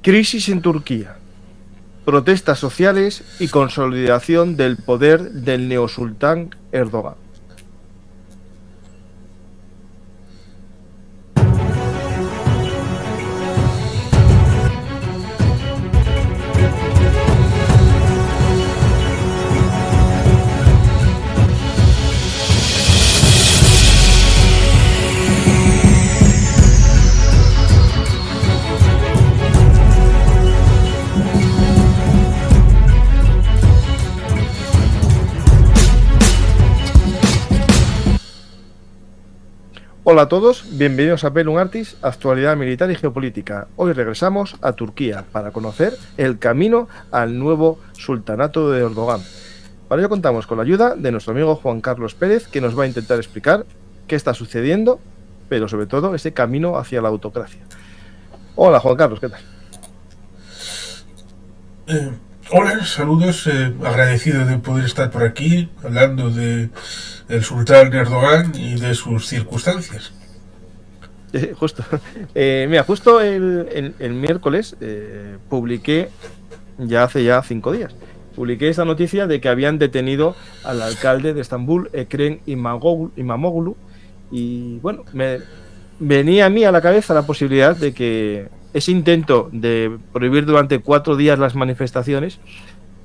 Crisis en Turquía, protestas sociales y consolidación del poder del neosultán Erdogan. Hola a todos, bienvenidos a Bellum Artis, actualidad militar y geopolítica. Hoy regresamos a Turquía para conocer el camino al nuevo sultanato de Erdogan. Para ello contamos con la ayuda de nuestro amigo Juan Carlos Pérez, que nos va a intentar explicar qué está sucediendo, pero sobre todo ese camino hacia la autocracia. Hola Juan Carlos, ¿qué tal? Hola, saludos, agradecido de poder estar por aquí hablando de el sultán Erdogan y de sus circunstancias. Justo. Mira, justo el miércoles publiqué, hace 5 días, publiqué esta noticia de que habían detenido al alcalde de Estambul, Ekrem İmamoğlu, y bueno, me venía a mí a la cabeza la posibilidad de que ese intento de prohibir durante 4 días las manifestaciones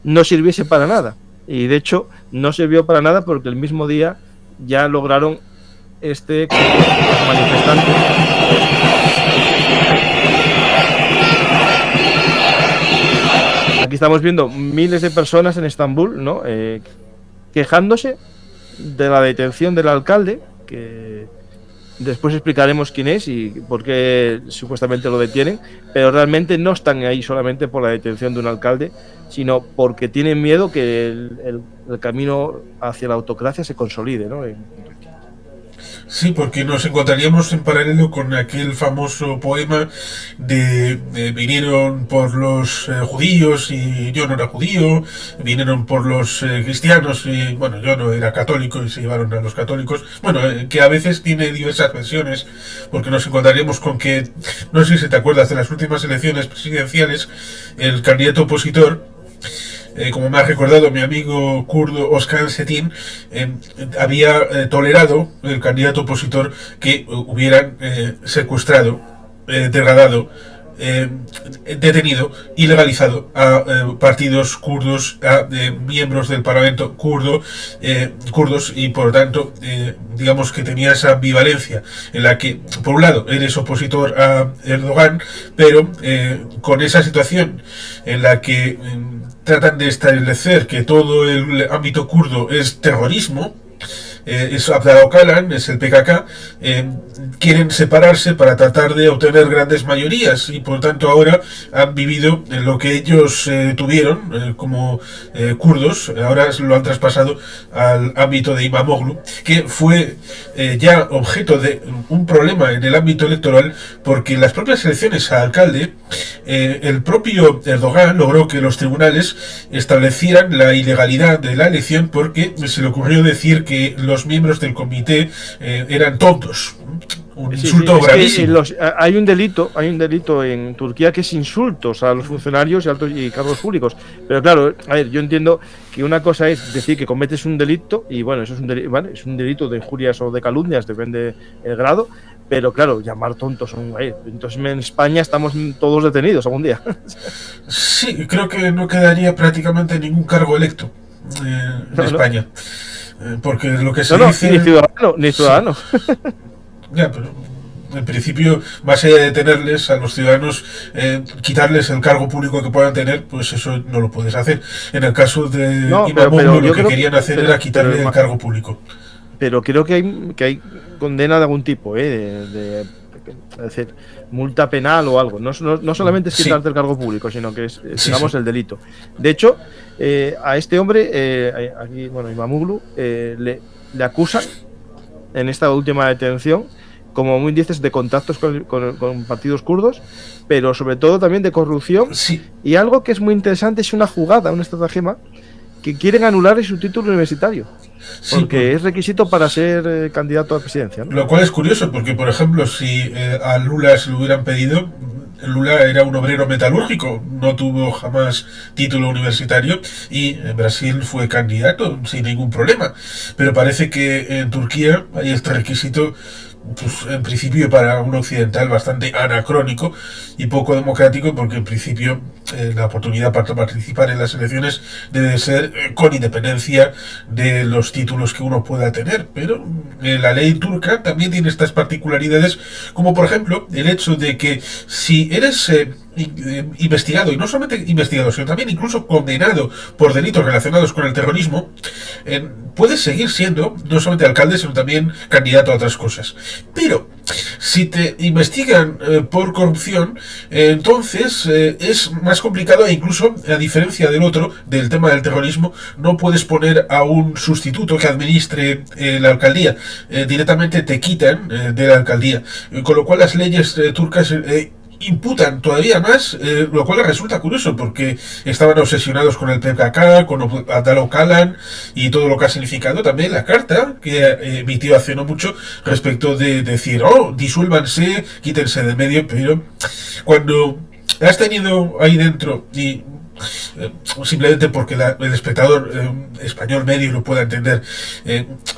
no sirviese para nada. Y de hecho no sirvió para nada porque el mismo día ya lograron los manifestantes. Aquí estamos viendo miles de personas en Estambul, ¿no? Quejándose de la detención del alcalde, que después explicaremos quién es y por qué supuestamente lo detienen, pero realmente no están ahí solamente por la detención de un alcalde, sino porque tienen miedo que el camino hacia la autocracia se consolide, ¿no? Sí, porque nos encontraríamos en paralelo con aquel famoso poema de vinieron por los judíos y yo no era judío, vinieron por los cristianos y bueno, yo no era católico y se llevaron a los católicos. Bueno, que a veces tiene diversas versiones, porque nos encontraríamos con que, no sé si te acuerdas de las últimas elecciones presidenciales, el candidato opositor, como me ha recordado mi amigo kurdo Özkan Çetin, había tolerado el candidato opositor que hubieran secuestrado, degradado, detenido y legalizado a partidos kurdos, a miembros del parlamento kurdos y por lo tanto digamos que tenía esa ambivalencia en la que por un lado eres opositor a Erdogan, pero con esa situación en la que tratan de establecer que todo el ámbito kurdo es terrorismo, es Abdullah Öcalan, es el PKK, quieren separarse para tratar de obtener grandes mayorías y por tanto ahora han vivido lo que ellos tuvieron como kurdos, ahora lo han traspasado al ámbito de İmamoğlu, que fue ya objeto de un problema en el ámbito electoral porque en las propias elecciones a alcalde el propio Erdogan logró que los tribunales establecieran la ilegalidad de la elección porque se le ocurrió decir que los miembros del comité eran tontos. Un insulto gravísimo. Hay un delito en Turquía que es insultos a los funcionarios y cargos públicos. Pero claro, a ver, yo entiendo que una cosa es decir que cometes un delito y bueno, eso es un delito, ¿vale? Es un delito de injurias o de calumnias, depende el grado. Pero claro, llamar tontos entonces en España estamos todos detenidos algún día. Sí, creo que no quedaría prácticamente ningún cargo electo en España. Porque lo que se dice... Ni ciudadano. Sí. Ya, pero en principio, más allá de detenerles a los ciudadanos, quitarles el cargo público que puedan tener, pues eso no lo puedes hacer. En el caso de İmamoğlu, lo que querían hacer era quitarle el cargo público. Pero creo que hay condena de algún tipo, es decir, multa penal o algo. No solamente es quitarte el cargo público, sino que es digamos, el delito. De hecho, a este hombre, aquí, bueno, İmamoğlu, le acusan en esta última detención, como muy dices, de contactos con partidos kurdos, pero sobre todo también de corrupción. Sí. Y algo que es muy interesante es una jugada, una estratagema, que quieren anular su título universitario. Porque es requisito para ser candidato a presidencia, ¿no? Lo cual es curioso, porque por ejemplo, si a Lula se lo hubieran pedido, Lula era un obrero metalúrgico, no tuvo jamás título universitario y en Brasil fue candidato sin ningún problema. Pero parece que en Turquía hay este requisito, pues en principio para un occidental bastante anacrónico y poco democrático, porque en principio la oportunidad para participar en las elecciones debe ser con independencia de los títulos que uno pueda tener. Pero la ley turca también tiene estas particularidades, como por ejemplo el hecho de que si eres investigado, y no solamente investigado, sino también incluso condenado por delitos relacionados con el terrorismo, puedes seguir siendo no solamente alcalde, sino también candidato a otras cosas. Pero si te investigan por corrupción, entonces es más complicado, e incluso a diferencia del otro, del tema del terrorismo, no puedes poner a un sustituto que administre la alcaldía. Directamente te quitan de la alcaldía. Con lo cual las leyes turcas imputan todavía más, lo cual resulta curioso porque estaban obsesionados con el PKK, con Abdullah Öcalan y todo lo que ha significado también la carta que emitió hace no mucho respecto de decir, disuélvanse, quítense de medio. Pero cuando has tenido ahí dentro y simplemente porque el espectador español medio lo pueda entender,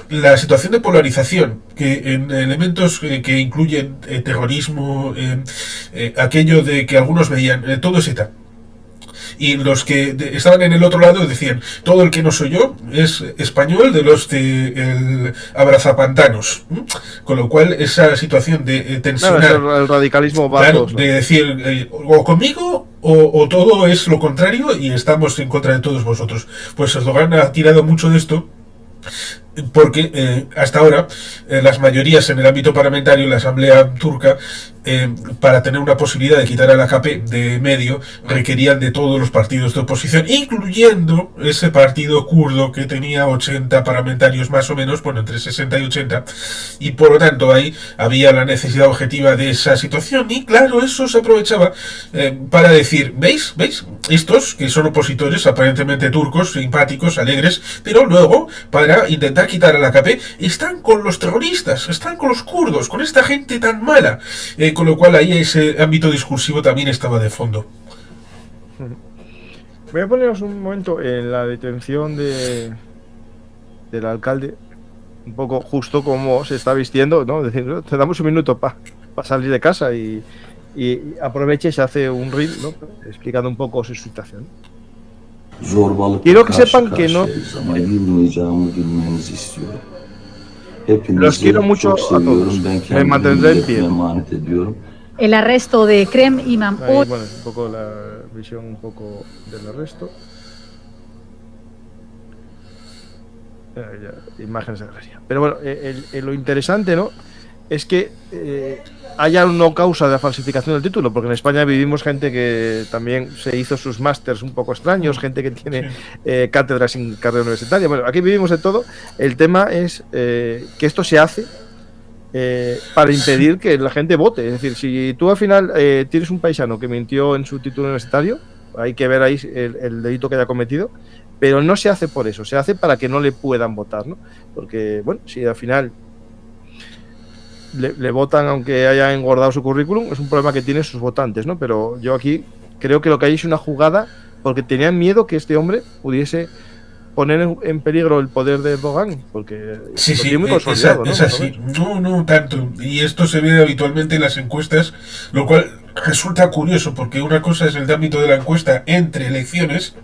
la situación de polarización que en elementos que incluyen terrorismo, aquello de que algunos veían todo es ETA, y los que estaban en el otro lado decían, todo el que no soy yo es español de los de el abrazapantanos. Con lo cual esa situación de tensionar, el radicalismo va claro, de decir o conmigo o todo es lo contrario y estamos en contra de todos vosotros. Pues Erdogan ha tirado mucho de esto porque hasta ahora las mayorías en el ámbito parlamentario, la Asamblea turca, para tener una posibilidad de quitar al AKP de medio, requerían de todos los partidos de oposición, incluyendo ese partido kurdo que tenía 80 parlamentarios más o menos, bueno, entre 60 y 80, y por lo tanto ahí había la necesidad objetiva de esa situación, y claro, eso se aprovechaba para decir, ¿veis? Estos que son opositores aparentemente turcos, simpáticos, alegres, pero luego, para intentar quitar al AKP, están con los terroristas, están con los kurdos, con esta gente tan mala. Con lo cual ahí ese ámbito discursivo también estaba de fondo. Voy a poneros un momento en la detención del alcalde, un poco justo como se está vistiendo, ¿no? Es decir, te damos un minuto para salir de casa y aprovecha y se hace un reel, ¿no? Explicando un poco su situación. Quiero que sepan que no... Los quiero mucho a todos. Me mantendré en pie. El arresto de Ekrem İmamoğlu. Bueno, es un poco la visión un poco del arresto. Imágenes de gracia. Pero bueno, lo interesante, ¿no? Es que haya una causa de la falsificación del título, porque en España vivimos gente que también se hizo sus másters un poco extraños, gente que tiene cátedras sin carrera universitaria. Bueno, aquí vivimos de todo. El tema es que esto se hace para impedir que la gente vote. Es decir, si tú al final tienes un paisano que mintió en su título universitario, hay que ver ahí el delito que haya cometido, pero no se hace por eso, se hace para que no le puedan votar, ¿no? Porque, bueno, si al final le votan aunque haya engordado su currículum, es un problema que tienen sus votantes, ¿no? Pero yo aquí creo que lo que hay es una jugada porque tenían miedo que este hombre pudiese poner en peligro el poder de Erdogan, porque sí, lo tiene muy consolidado, es así. No tanto. Y esto se ve habitualmente en las encuestas, lo cual resulta curioso, porque una cosa es el ámbito de la encuesta entre elecciones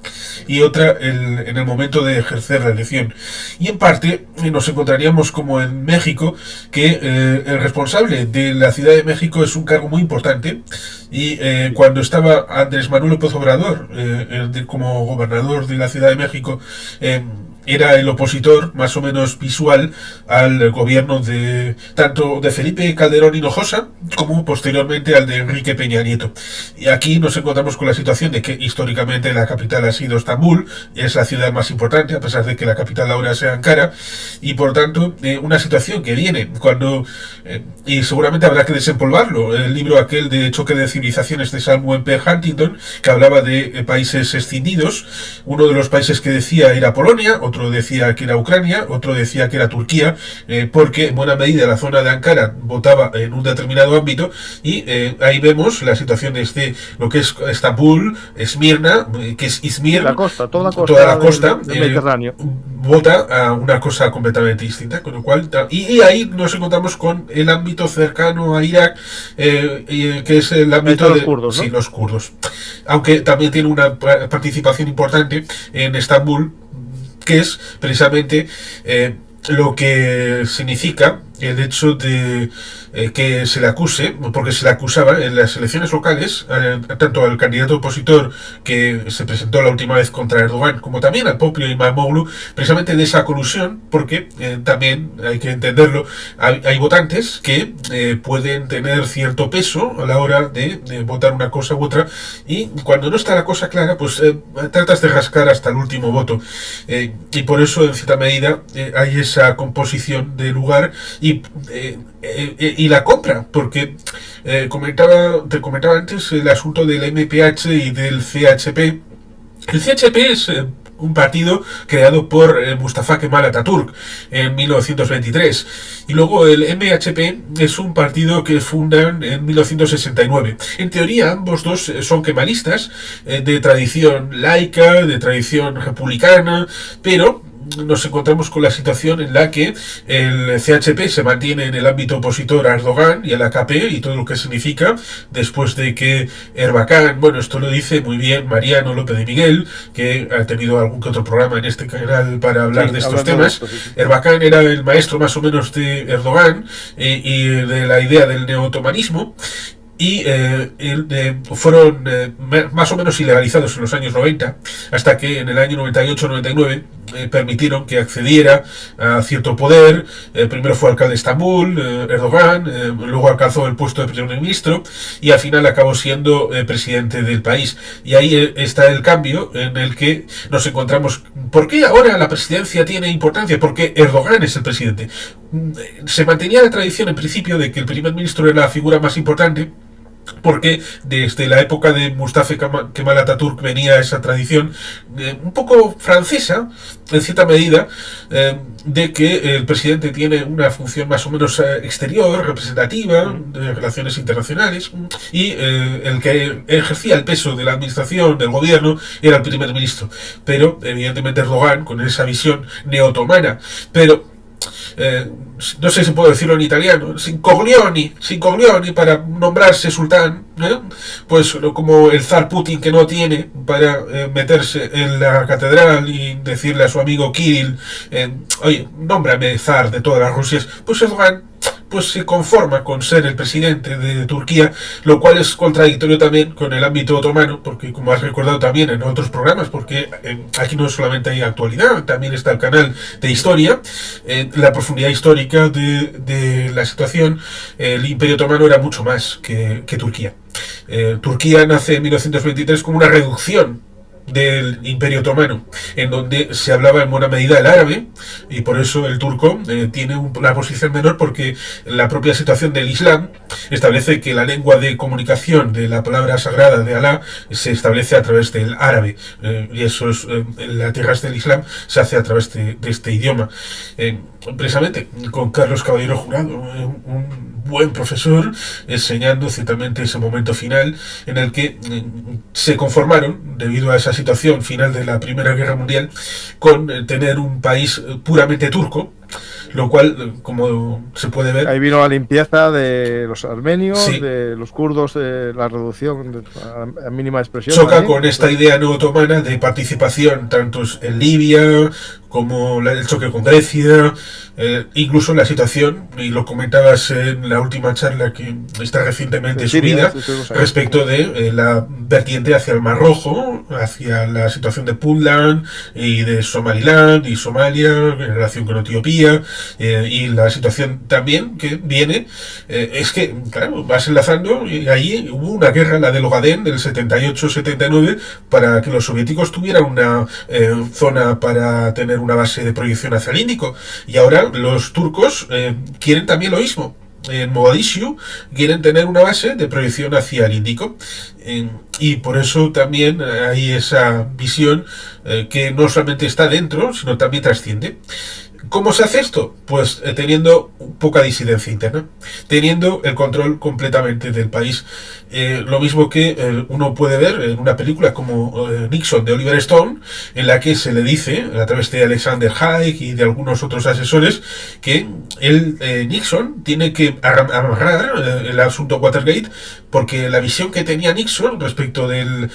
y otra en el momento de ejercer la elección. Y en parte nos encontraríamos como en México, que el responsable de la Ciudad de México es un cargo muy importante, y cuando estaba Andrés Manuel López Obrador como gobernador de la Ciudad de México, era el opositor más o menos visual al gobierno de tanto de Felipe Calderón Hinojosa como posteriormente al de Enrique Peña Nieto. Y aquí nos encontramos con la situación de que históricamente la capital ha sido Estambul, es la ciudad más importante, a pesar de que la capital ahora sea Ankara, y por tanto una situación que viene cuando, y seguramente habrá que desempolvarlo, el libro aquel de Choque de Civilizaciones de Samuel P. Huntington, que hablaba de países escindidos. Uno de los países que decía era Polonia, otro otro decía que era Ucrania, otro decía que era Turquía, porque en buena medida la zona de Ankara votaba en un determinado ámbito, y ahí vemos las situaciones de lo que es Estambul, Esmirna, que es Izmir, La costa, toda la costa del Mediterráneo. vota a una cosa completamente distinta, con lo cual y ahí nos encontramos con el ámbito cercano a Irak, que es el ámbito de de los kurdos, ¿no? Sí, los kurdos, aunque también tiene una participación importante en Estambul, que es precisamente lo que significa el hecho de que se le acuse, porque se le acusaba en las elecciones locales, tanto al candidato opositor que se presentó la última vez contra Erdogan, como también al propio Imamoglu, precisamente de esa colusión, porque también hay que entenderlo, hay votantes que pueden tener cierto peso a la hora de votar una cosa u otra, y cuando no está la cosa clara, pues tratas de rascar hasta el último voto, y por eso en cierta medida hay esa composición de lugar y la compra, porque te comentaba antes el asunto del MPH y del CHP. El CHP es un partido creado por Mustafa Kemal Atatürk en 1923, y luego el MHP es un partido que fundan en 1969. En teoría ambos dos son kemalistas, de tradición laica, de tradición republicana, pero nos encontramos con la situación en la que el CHP se mantiene en el ámbito opositor a Erdogan y al AKP y todo lo que significa, después de que Erbakan, bueno, esto lo dice muy bien Mariano López de Miguel, que ha tenido algún que otro programa en este canal para hablar de estos temas. Erbakan era el maestro más o menos de Erdogan y de la idea del neo-otomanismo, y fueron más o menos ilegalizados en los años 90, hasta que en el año 98-99 permitieron que accediera a cierto poder. Primero fue alcalde de Estambul, Erdogan, luego alcanzó el puesto de primer ministro y al final acabó siendo presidente del país. Y ahí está el cambio en el que nos encontramos. ¿Por qué ahora la presidencia tiene importancia? Porque Erdogan es el presidente. Se mantenía la tradición en principio de que el primer ministro era la figura más importante, porque desde la época de Mustafa Kemal Atatürk venía esa tradición un poco francesa, en cierta medida, de que el presidente tiene una función más o menos exterior, representativa, de relaciones internacionales, y el que ejercía el peso de la administración, del gobierno, era el primer ministro. Pero evidentemente Erdogan, con esa visión neo-otomana, pero no sé si puedo decirlo en italiano, sin coglioni para nombrarse sultán, pues como el zar Putin, que no tiene para meterse en la catedral y decirle a su amigo Kirill, oye, nómbrame zar de todas las Rusias, pues Erdogan pues se conforma con ser el presidente de Turquía, lo cual es contradictorio también con el ámbito otomano, porque como has recordado también en otros programas, porque aquí no solamente hay actualidad, también está el canal de historia, la profundidad histórica de la situación. El Imperio Otomano era mucho más que Turquía. Turquía nace en 1923 como una reducción del Imperio Otomano, en donde se hablaba en buena medida el árabe, y por eso el turco tiene una posición menor, porque la propia situación del Islam establece que la lengua de comunicación de la palabra sagrada de Alá se establece a través del árabe, y eso es, la tierras del Islam se hace a través de este idioma. Precisamente con Carlos Caballero Jurado, un buen profesor, enseñando ciertamente ese momento final en el que se conformaron, debido a esa situación final de la Primera Guerra Mundial, con tener un país puramente turco, lo cual, como se puede ver... Ahí vino la limpieza de los armenios, sí, de los kurdos, la reducción a mínima expresión. Choca también con esta idea no otomana de participación tanto en Libia como el choque con Grecia, incluso la situación, y lo comentabas en la última charla que está recientemente subida, respecto de la vertiente hacia el Mar Rojo, hacia la situación de Puntland y de Somaliland y Somalia en relación con Etiopía, y la situación también que viene, es que, claro, vas enlazando, y ahí hubo una guerra, la del Ogadén, del 78-79, para que los soviéticos tuvieran una zona para tener una base de proyección hacia el Índico, y ahora los turcos quieren también lo mismo. En Mogadishu quieren tener una base de proyección hacia el Índico. y por eso también hay esa visión que no solamente está dentro, sino también trasciende. ¿Cómo se hace esto? Pues teniendo poca disidencia interna, teniendo el control completamente del país. Lo mismo que uno puede ver en una película como Nixon de Oliver Stone, en la que se le dice, a través de Alexander Haig y de algunos otros asesores, que Nixon tiene que amarrar el asunto Watergate, porque la visión que tenía Nixon respecto del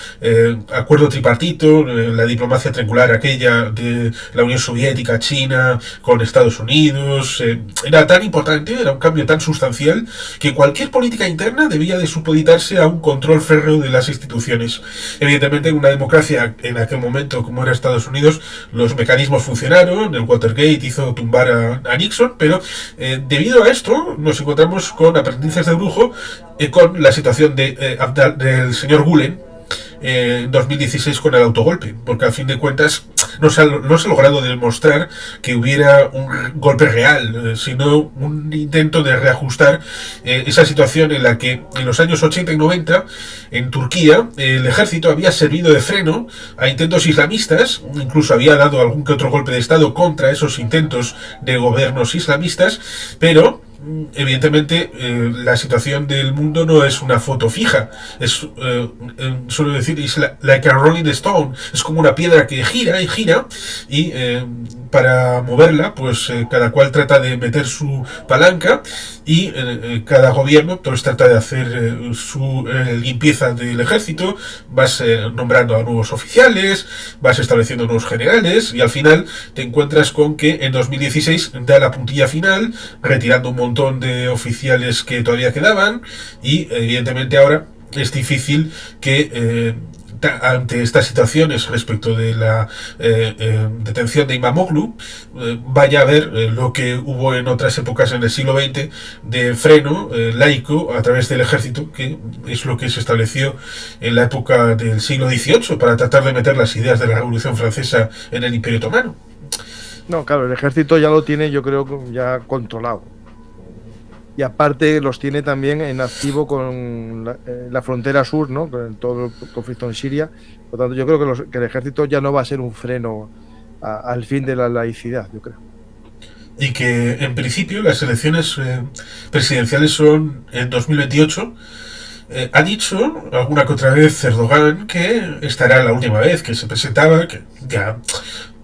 acuerdo tripartito, la diplomacia triangular aquella de la Unión Soviética, China, con Estados Unidos, era tan importante, era un cambio tan sustancial, que cualquier política interna debía de supeditarse a un control férreo de las instituciones. Evidentemente, en una democracia en aquel momento como era Estados Unidos, los mecanismos funcionaron, el Watergate hizo tumbar a Nixon, pero debido a esto nos encontramos con aprendices de brujo, con la situación del señor Gulen en 2016 con el autogolpe, porque al fin de cuentas no se ha logrado demostrar que hubiera un golpe real, sino un intento de reajustar esa situación en la que en los años 80 y 90 en Turquía el ejército había servido de freno a intentos islamistas, incluso había dado algún que otro golpe de estado contra esos intentos de gobiernos islamistas, pero evidentemente la situación del mundo no es una foto fija, es suelo decir, es like a rolling stone, es como una piedra que gira y gira, y para moverla pues cada cual trata de meter su palanca, y cada gobierno pues trata de hacer su limpieza del ejército, vas nombrando a nuevos oficiales, vas estableciendo nuevos generales, y al final te encuentras con que en 2016 da la puntilla final, retirando un montón de oficiales que todavía quedaban, y evidentemente ahora es difícil que ante estas situaciones respecto de la detención de Imamoglu vaya a haber lo que hubo en otras épocas en el siglo XX de freno laico a través del ejército, que es lo que se estableció en la época del siglo XVIII para tratar de meter las ideas de la Revolución Francesa en el Imperio Otomano. No, claro, el ejército ya lo tiene, yo creo, ya controlado. Y aparte los tiene también en activo con la frontera sur, ¿no? Con todo el conflicto en Siria. Por lo tanto, yo creo que el ejército ya no va a ser un freno al fin de la laicidad, yo creo. Y que en principio las elecciones presidenciales son en 2028. Ha dicho alguna que otra vez Erdogan que estará la última vez que se presentaba, que ya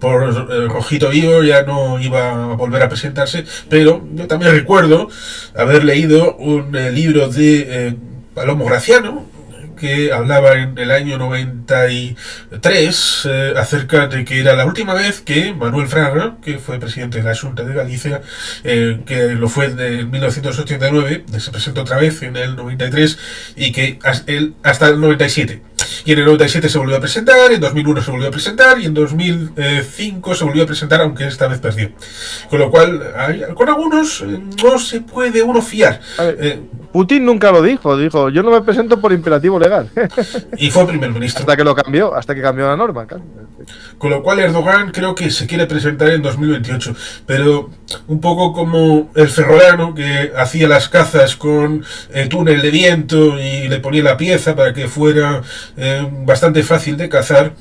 por rojito vivo ya no iba a volver a presentarse, pero yo también recuerdo haber leído un libro de Palomo Graciano, que hablaba en el año 93 acerca de que era la última vez que Manuel Fraga, que fue presidente de la Xunta de Galicia, que lo fue en 1989, se presentó otra vez en el 93, y que hasta el 97. Y en el 97 se volvió a presentar, en 2001 se volvió a presentar, y en 2005 se volvió a presentar, aunque esta vez perdió. Con lo cual, con algunos no se puede uno fiar. Putin nunca lo dijo, yo no me presento por imperativo legal. Y fue primer ministro. Hasta que cambió la norma, claro. Con lo cual Erdogan creo que se quiere presentar en 2028, pero un poco como el ferrolano que hacía las cazas con túnel de viento y le ponía la pieza para que fuera bastante fácil de cazar,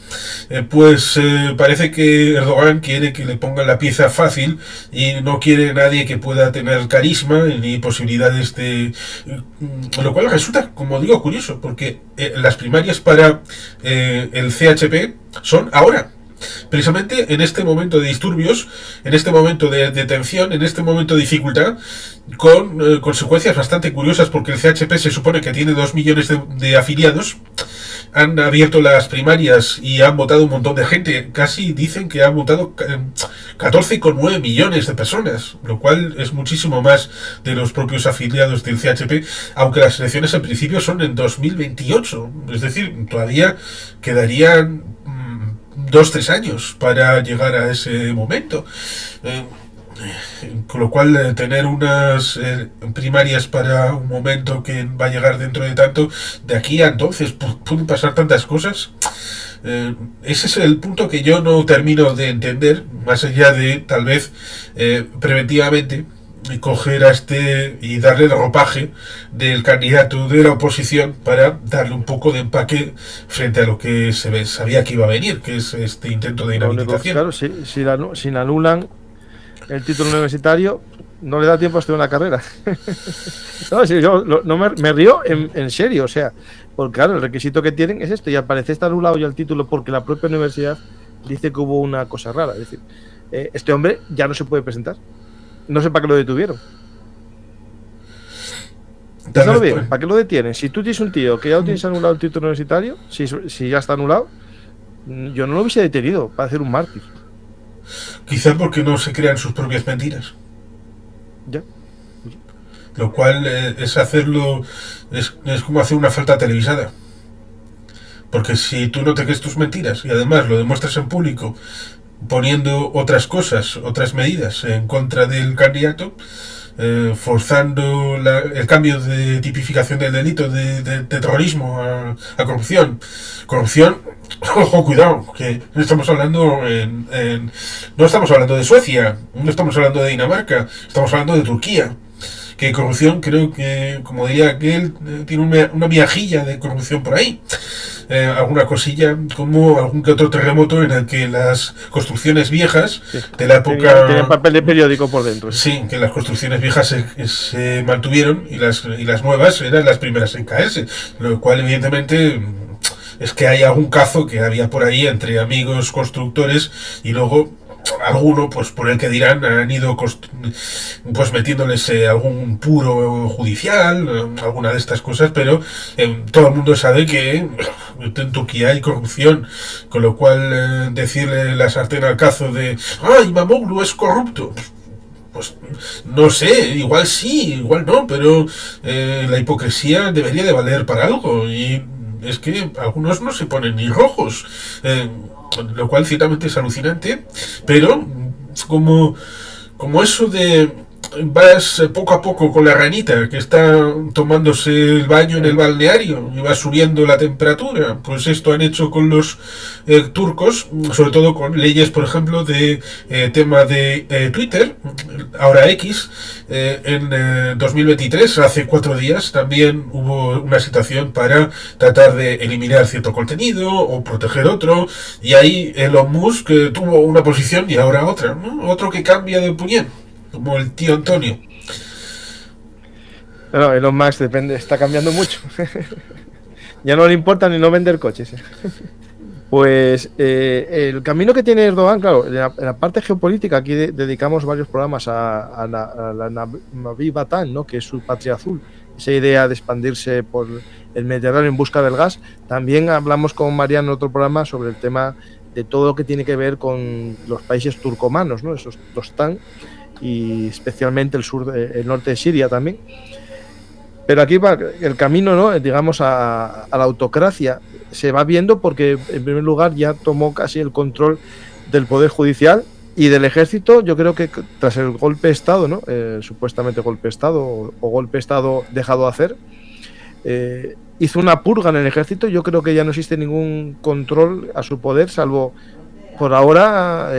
pues parece que Erdogan quiere que le pongan la pieza fácil y no quiere nadie que pueda tener carisma ni posibilidades de... Lo cual resulta, como digo, curioso, porque las primarias para el CHP son ahora. Precisamente en este momento de disturbios, en este momento de tensión, en este momento de dificultad, con consecuencias bastante curiosas, porque el CHP se supone que tiene 2 millones de afiliados. Han abierto las primarias y han votado un montón de gente. Casi dicen que han votado 14,9 millones de personas, lo cual es muchísimo más de los propios afiliados del CHP, aunque las elecciones en principio son en 2028. Es decir, todavía quedarían 2-3 años para llegar a ese momento. Con lo cual tener unas primarias para un momento que va a llegar dentro de tanto, de aquí a entonces pueden pasar tantas cosas. Ese es el punto que yo no termino de entender, más allá de tal vez preventivamente coger a y darle el ropaje del candidato de la oposición para darle un poco de empaque frente a lo que sabía que iba a venir, que es este intento de inhabilitación. Claro, si anulan el título universitario, no le da tiempo a estudiar una carrera. No, si yo no me río en serio, o sea, porque claro, el requisito que tienen es esto, y al parecer está anulado ya el título porque la propia universidad dice que hubo una cosa rara. Es decir, este hombre ya no se puede presentar. No sé para qué lo detuvieron. Piénsalo bien, ¿para qué lo detienen? Si tú tienes un tío que ya lo tienes anulado el título universitario, si ya está anulado, yo no lo hubiese detenido para hacer un mártir. Quizá porque no se crean sus propias mentiras. Ya. Lo cual es hacerlo, es como hacer una falta televisada. Porque si tú no te crees tus mentiras y además lo demuestras en público poniendo otras cosas, otras medidas en contra del candidato, forzando el cambio de tipificación del delito de terrorismo a corrupción. Corrupción, ojo, cuidado, que no estamos hablando no estamos hablando de Suecia, no estamos hablando de Dinamarca, estamos hablando de Turquía. Que corrupción, creo que, como diría aquel, tiene una miajilla de corrupción por ahí. Alguna cosilla, como algún que otro terremoto en el que las construcciones viejas de la época... Tenían papel de periódico por dentro. Sí, que las construcciones viejas se mantuvieron y las nuevas eran las primeras en caerse. Lo cual, evidentemente, es que hay algún cazo que había por ahí entre amigos constructores y luego... alguno, pues por el que dirán, han ido pues metiéndoles algún puro judicial, alguna de estas cosas, pero todo el mundo sabe que en Turquía hay corrupción, con lo cual decirle la sartén al cazo de ¡ay, Imamoglu es corrupto! Pues no sé, igual sí, igual no, pero la hipocresía debería de valer para algo, y es que algunos no se ponen ni rojos, lo cual ciertamente es alucinante, pero como eso de vas poco a poco con la ranita que está tomándose el baño en el balneario y va subiendo la temperatura, pues esto han hecho con los turcos, sobre todo con leyes, por ejemplo, de tema de Twitter, ahora X. En 2023, hace 4 días, también hubo una situación para tratar de eliminar cierto contenido o proteger otro, y ahí Elon Musk tuvo una posición y ahora otra, ¿no? Otro que cambia de opinión, como el tío Antonio. Pero Elon Musk está cambiando mucho. Ya no le importa ni no vender coches. Pues el camino que tiene Erdogan, claro, en la parte geopolítica, aquí dedicamos varios programas a la Naví Batán, ¿no? Que es su patria azul, esa idea de expandirse por el Mediterráneo en busca del gas. También hablamos con Mariano en otro programa sobre el tema de todo lo que tiene que ver con los países turcomanos, ¿no? Esos Dostán, y especialmente el norte de Siria también. Pero aquí va el camino, ¿no? Digamos, a la autocracia se va viendo porque, en primer lugar, ya tomó casi el control del Poder Judicial y del Ejército. Yo creo que tras el golpe de Estado, ¿no? Supuestamente golpe de Estado o golpe de Estado dejado de hacer, hizo una purga en el Ejército. Yo creo que ya no existe ningún control a su poder, salvo por ahora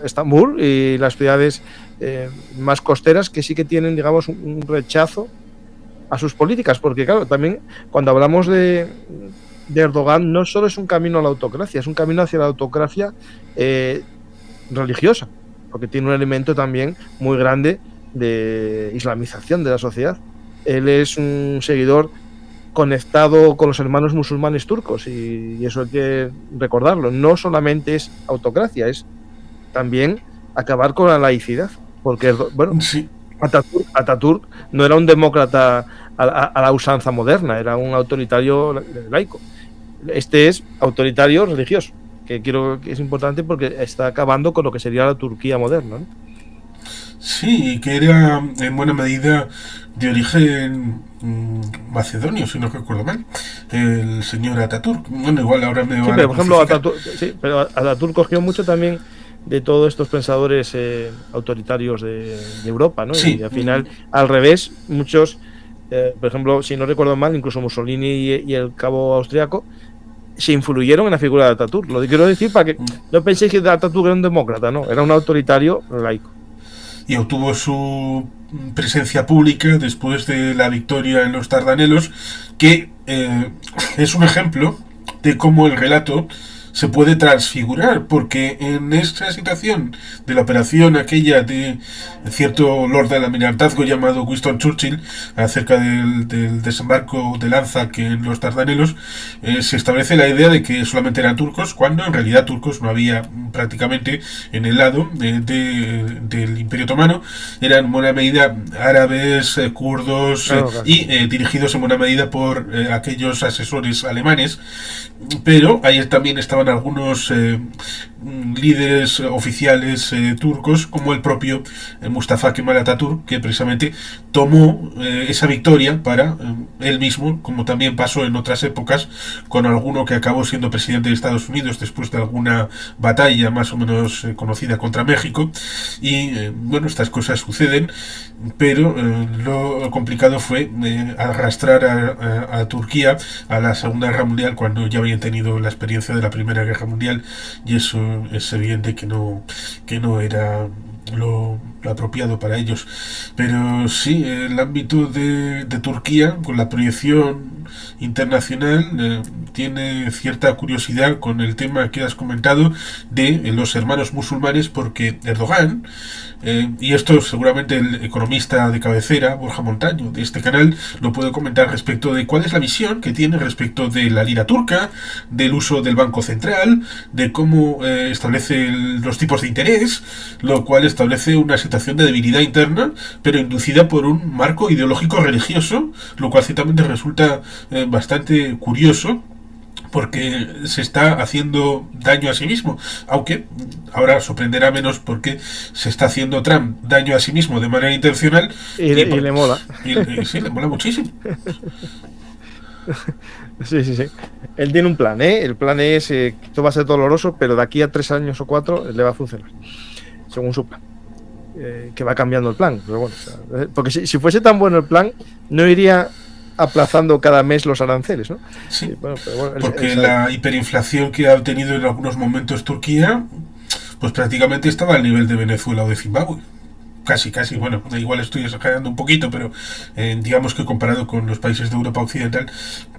Estambul y las ciudades más costeras, que sí que tienen, digamos, un rechazo a sus políticas, porque claro, también cuando hablamos de Erdogan, no solo es un camino a la autocracia, es un camino hacia la autocracia religiosa, porque tiene un elemento también muy grande de islamización de la sociedad. Él es un seguidor conectado con los hermanos musulmanes turcos, y eso hay que recordarlo. No solamente es autocracia, es también acabar con la laicidad, porque, bueno, sí. Atatürk no era un demócrata a la usanza moderna, era un autoritario laico. Este es autoritario religioso, que es importante porque está acabando con lo que sería la Turquía moderna, ¿no? Sí, que era en buena medida de origen macedonio, si no recuerdo mal, el señor Atatürk. Bueno, igual ahora me sí, pero por ejemplo Atatürk cogió mucho también de todos estos pensadores autoritarios de Europa, ¿no? Sí. Y al final, al revés, muchos, por ejemplo, si no recuerdo mal, incluso Mussolini y el cabo austriaco se influyeron en la figura de Atatürk. Lo quiero decir para que no penséis que Atatürk era un demócrata, no, era un autoritario laico. y obtuvo su presencia pública después de la victoria en los Dardanelos, que es un ejemplo de cómo el relato se puede transfigurar, porque en esta situación de la operación aquella de cierto lord del almirantazgo llamado Winston Churchill, acerca del desembarco de Anzac en los Dardanelos, se establece la idea de que solamente eran turcos, cuando en realidad turcos no había prácticamente en el lado del Imperio Otomano. Eran en buena medida árabes, kurdos, y dirigidos en buena medida por aquellos asesores alemanes, pero ahí también estaban algunos líderes oficiales turcos, como el propio Mustafa Kemal Atatürk, que precisamente tomó esa victoria para él mismo, como también pasó en otras épocas con alguno que acabó siendo presidente de Estados Unidos después de alguna batalla más o menos conocida contra México. Y bueno, estas cosas suceden, pero lo complicado fue arrastrar a Turquía a la Segunda Guerra Mundial, cuando ya habían tenido la experiencia de la Primera Guerra Mundial, y eso es evidente que no era lo apropiado para ellos. Pero sí, el ámbito de Turquía, con la proyección internacional, tiene cierta curiosidad con el tema que has comentado de los hermanos musulmanes, porque Erdogan, y esto seguramente el economista de cabecera, Borja Montaño, de este canal, lo puede comentar respecto de cuál es la visión que tiene respecto de la lira turca, del uso del Banco Central, de cómo establece los tipos de interés, lo cual establece una situación de debilidad interna, pero inducida por un marco ideológico religioso, lo cual ciertamente resulta bastante curioso, porque se está haciendo daño a sí mismo, aunque ahora sorprenderá menos porque se está haciendo Trump daño a sí mismo de manera intencional y le mola. Sí, le mola muchísimo. Sí. Él tiene un plan, ¿eh? El plan es que esto va a ser doloroso, pero de aquí a 3 años o 4 le va a funcionar, según su plan. Que va cambiando el plan, pero bueno, o sea, porque si fuese tan bueno el plan, no iría aplazando cada mes los aranceles, ¿no? Sí, bueno, pero bueno, porque la hiperinflación que ha tenido en algunos momentos Turquía, pues prácticamente estaba al nivel de Venezuela o de Zimbabue. Casi, bueno, igual estoy exagerando un poquito, pero digamos que comparado con los países de Europa Occidental,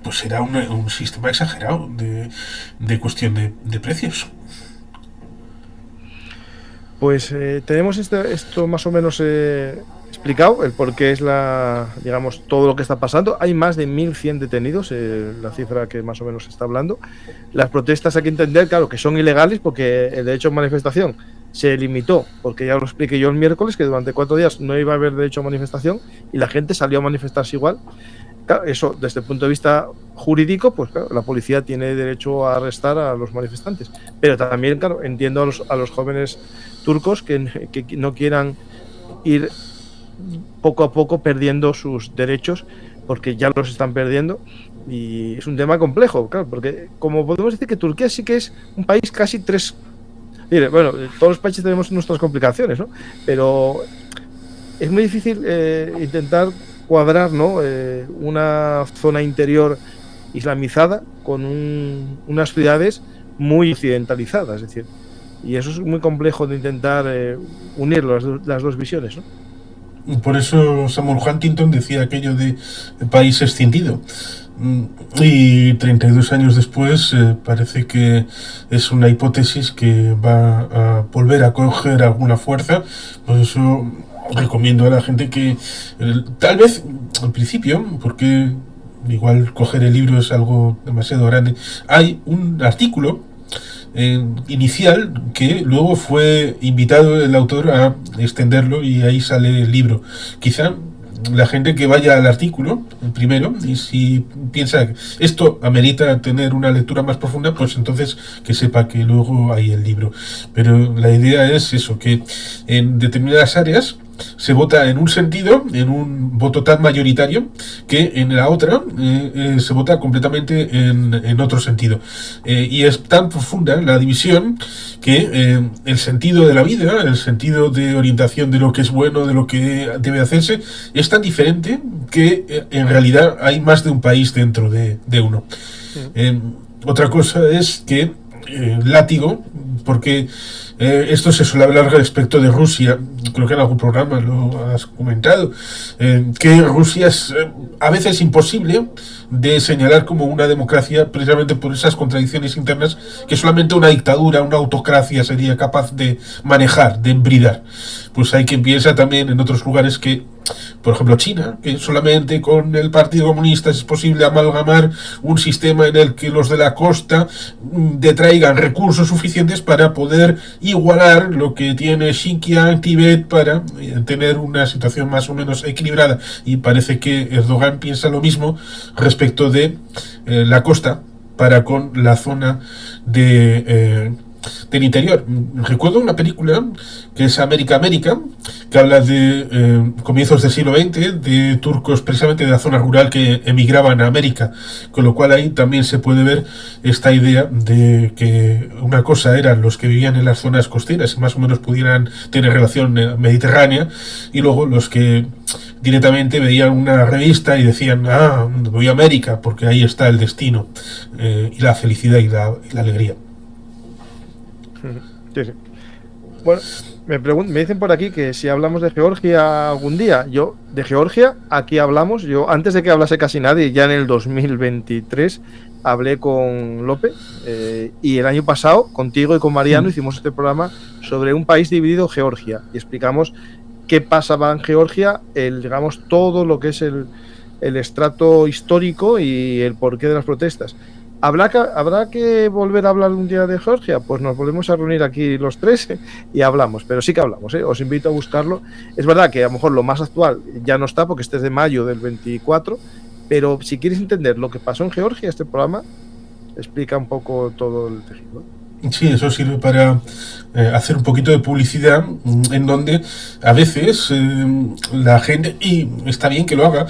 pues era un sistema exagerado de cuestión de precios. Pues tenemos esto más o menos explicado, el por qué es digamos, todo lo que está pasando. Hay más de 1.100 detenidos, la cifra que más o menos se está hablando. Las protestas hay que entender, claro, que son ilegales, porque el derecho a manifestación se limitó, porque ya lo expliqué yo el miércoles, que durante 4 días no iba a haber derecho a manifestación y la gente salió a manifestarse igual. Claro, eso desde el punto de vista jurídico, pues claro, la policía tiene derecho a arrestar a los manifestantes, pero también, claro, entiendo a los jóvenes turcos que no quieran ir poco a poco perdiendo sus derechos, porque ya los están perdiendo, y es un tema complejo, claro, porque como podemos decir que Turquía sí que es un país casi bueno, todos los países tenemos nuestras complicaciones, ¿no? Pero es muy difícil intentar cuadrar, ¿no? Una zona interior islamizada con unas ciudades muy occidentalizadas, es decir, y eso es muy complejo de intentar unir las dos visiones, ¿no? Por eso Samuel Huntington decía aquello de país escindido. Y 32 años después parece que es una hipótesis que va a volver a coger alguna fuerza. Por eso recomiendo a la gente que tal vez al principio, porque igual coger el libro es algo demasiado grande, hay un artículo inicial que luego fue invitado el autor a extenderlo, y ahí sale el libro. Quizá la gente que vaya al artículo primero, y si piensa que esto amerita tener una lectura más profunda, pues entonces que sepa que luego hay el libro. Pero la idea es eso, que en determinadas áreas se vota en un sentido, en un voto tan mayoritario, que en la otra se vota completamente en otro sentido. Y es tan profunda la división que el sentido de la vida, el sentido de orientación de lo que es bueno, de lo que debe hacerse, es tan diferente que en realidad hay más de un país dentro de uno. Otra cosa es que látigo, porque esto se suele hablar respecto de Rusia, creo que en algún programa lo has comentado, que Rusia es a veces imposible de señalar como una democracia precisamente por esas contradicciones internas que solamente una dictadura, una autocracia sería capaz de manejar, de embridar. Pues hay quien piensa también en otros lugares que, por ejemplo, China, que solamente con el Partido Comunista es posible amalgamar un sistema en el que los de la costa detraigan recursos suficientes para poder igualar lo que tiene Xinjiang, Tíbet, para tener una situación más o menos equilibrada. Y parece que Erdogan piensa lo mismo respecto de la costa para con la zona del interior. Recuerdo una película que es América, que habla de comienzos del siglo XX, de turcos precisamente de la zona rural que emigraban a América, con lo cual ahí también se puede ver esta idea de que una cosa eran los que vivían en las zonas costeras y más o menos pudieran tener relación mediterránea, y luego los que directamente veían una revista y decían, voy a América porque ahí está el destino y la felicidad y la alegría. Sí, sí. Bueno, me dicen por aquí que si hablamos de Georgia algún día. Yo, de Georgia, aquí hablamos. Yo, antes de que hablase casi nadie, ya en el 2023, hablé con López y el año pasado, contigo y con Mariano, hicimos este programa sobre un país dividido, Georgia, y explicamos qué pasaba en Georgia, digamos, todo lo que es el estrato histórico y el porqué de las protestas. ¿Habrá que volver a hablar un día de Georgia? Pues nos volvemos a reunir aquí los tres y hablamos, pero sí que hablamos, ¿eh? Os invito a buscarlo. Es verdad que a lo mejor lo más actual ya no está porque este es de mayo del 24, pero si quieres entender lo que pasó en Georgia, este programa explica un poco todo el tejido. Sí, eso sirve para hacer un poquito de publicidad en donde a veces la gente, y está bien que lo haga,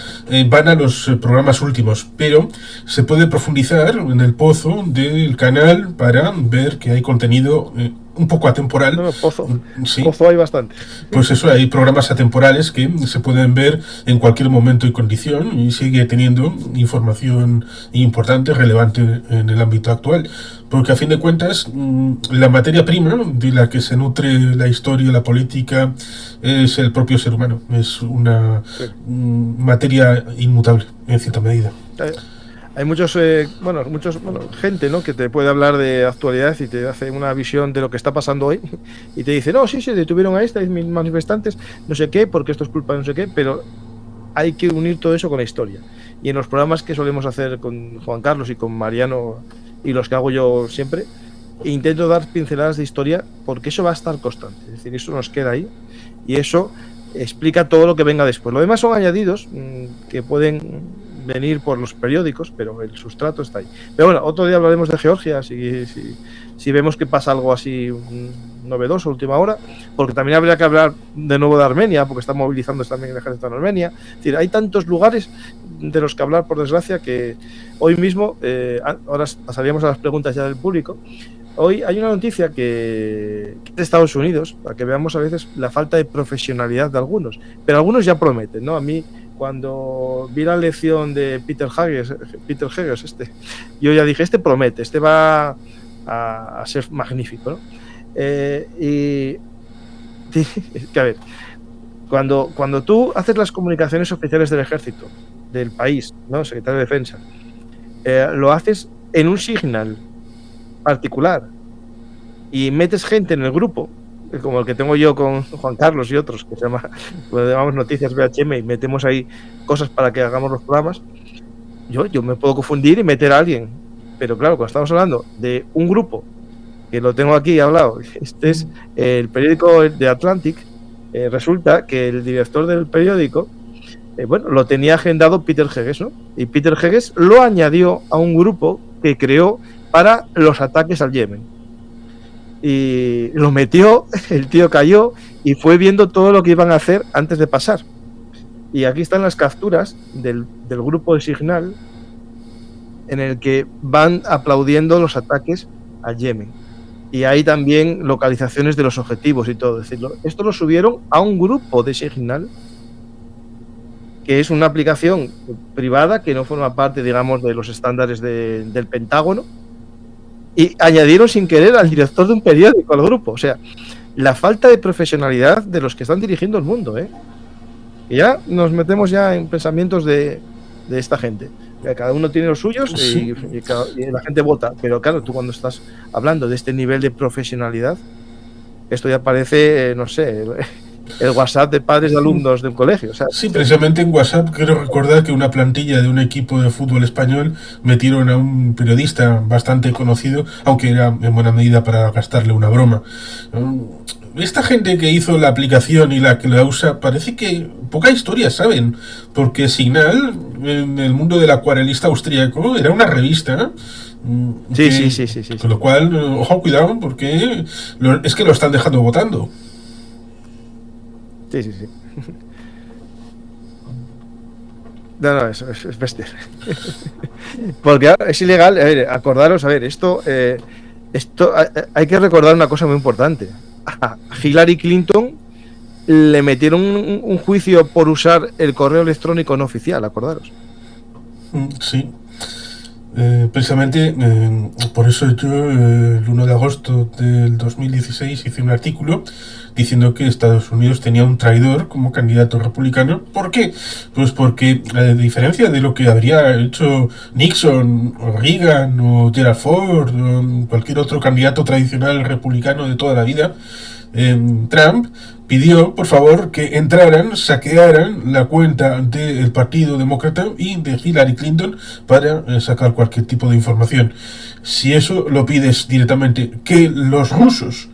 van a los programas últimos, pero se puede profundizar en el pozo del canal para ver que hay contenido un poco atemporal. No, pozo. Sí. Pozo hay bastante. Pues eso, hay programas atemporales que se pueden ver en cualquier momento y condición y sigue teniendo información importante, relevante en el ámbito actual. Porque a fin de cuentas, la materia prima de la que se nutre la historia, la política, es el propio ser humano. Es una materia inmutable, en cierta medida. Hay muchos gente, ¿no?, que te puede hablar de actualidad y te hace una visión de lo que está pasando hoy y te dice, no, sí, detuvieron a estos manifestantes, no sé qué, porque esto es culpa de no sé qué, pero hay que unir todo eso con la historia. Y en los programas que solemos hacer con Juan Carlos y con Mariano y los que hago yo siempre, intento dar pinceladas de historia porque eso va a estar constante, es decir, eso nos queda ahí y eso explica todo lo que venga después. Lo demás son añadidos que pueden venir por los periódicos, pero el sustrato está ahí. Pero bueno, otro día hablaremos de Georgia, si vemos que pasa algo así novedoso a última hora, porque también habría que hablar de nuevo de Armenia, porque está movilizando también el ejército en Armenia. Es decir, hay tantos lugares de los que hablar, por desgracia, que hoy mismo, ahora pasaríamos a las preguntas ya del público. Hoy hay una noticia que es de Estados Unidos, para que veamos a veces la falta de profesionalidad de algunos, pero algunos ya prometen, ¿no? A mí, cuando vi la lección de Peter Heges, yo ya dije, este promete, este va a ser magnífico, ¿no? Y que a ver, cuando tú haces las comunicaciones oficiales del ejército, del país, ¿no?, secretario de defensa, lo haces en un signal particular y metes gente en el grupo, como el que tengo yo con Juan Carlos y otros, que se llama, lo llamamos Noticias BHM, y metemos ahí cosas para que hagamos los programas, yo me puedo confundir y meter a alguien, pero claro, cuando estamos hablando de un grupo, que lo tengo aquí hablado, este es el periódico de Atlantic, resulta que el director del periódico, lo tenía agendado Peter Heges, ¿no? Y Peter Heges lo añadió a un grupo que creó para los ataques al Yemen. Y lo metió, el tío cayó y fue viendo todo lo que iban a hacer antes de pasar. Y aquí están las capturas del grupo de Signal en el que van aplaudiendo los ataques al Yemen. Y hay también localizaciones de los objetivos y todo. Es decir, esto lo subieron a un grupo de Signal, que es una aplicación privada que no forma parte, digamos, de los estándares del Pentágono, y añadieron sin querer al director de un periódico al grupo. O sea, la falta de profesionalidad de los que están dirigiendo el mundo, ¿eh? Y ya nos metemos ya en pensamientos de esta gente. Cada uno tiene los suyos y la gente vota. Pero claro, tú cuando estás hablando de este nivel de profesionalidad, esto ya parece, no sé, el WhatsApp de padres de alumnos de un colegio. O sea, sí, precisamente en WhatsApp quiero recordar que una plantilla de un equipo de fútbol español metieron a un periodista bastante conocido, aunque era en buena medida para gastarle una broma. Esta gente que hizo la aplicación y la que la usa, parece que poca historia saben, porque Signal, en el mundo del acuarelista austríaco, era una revista. Sí. Con lo cual, ojo, cuidado, porque es que lo están dejando votando. Sí. No, es bestia. Porque es ilegal. A ver, acordaros, esto hay que recordar una cosa muy importante. A Hillary Clinton le metieron un juicio por usar el correo electrónico no oficial, acordaros. Sí. Precisamente por eso yo el 1 de agosto del 2016 hice un artículo diciendo que Estados Unidos tenía un traidor como candidato republicano. ¿Por qué? Pues porque a diferencia de lo que habría hecho Nixon o Reagan o Gerald Ford o cualquier otro candidato tradicional republicano de toda la vida, Trump pidió, por favor, que entraran, saquearan la cuenta del Partido Demócrata y de Hillary Clinton para sacar cualquier tipo de información. Si eso lo pides directamente, que los rusos,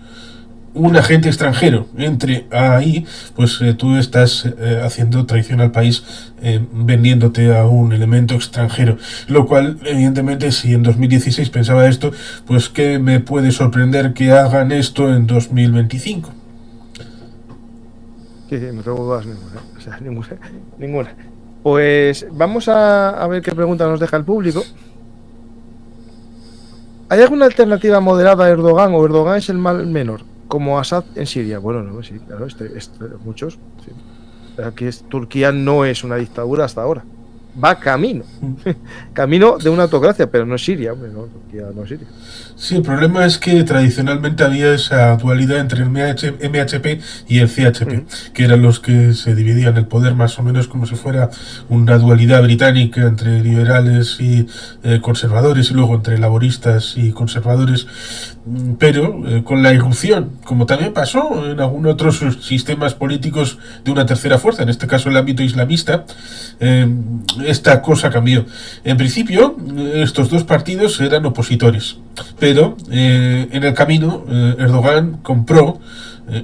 un agente extranjero, entre ahí, pues tú estás haciendo traición al país, vendiéndote a un elemento extranjero. Lo cual, evidentemente, si en 2016 pensaba esto, pues ¿qué me puede sorprender que hagan esto en 2025? Sí, no tengo dudas ninguna. O sea, ninguna. Pues vamos a ver qué pregunta nos deja el público. ¿Hay alguna alternativa moderada a Erdogan o Erdogan es el mal menor? Como Assad en Siria. Bueno, no, sí, claro, muchos. Sí. Aquí Turquía no es una dictadura hasta ahora. Va camino de una autocracia, pero no es Siria, hombre, no, Turquía no es Siria. Sí, el problema es que tradicionalmente había esa dualidad entre el MHP y el CHP, que eran los que se dividían el poder más o menos como si fuera una dualidad británica entre liberales y conservadores, y luego entre laboristas y conservadores. Pero con la irrupción, como también pasó en algunos otros sistemas políticos de una tercera fuerza, en este caso el ámbito islamista, esta cosa cambió. En principio, estos dos partidos eran opositores, pero en el camino Erdogan compró,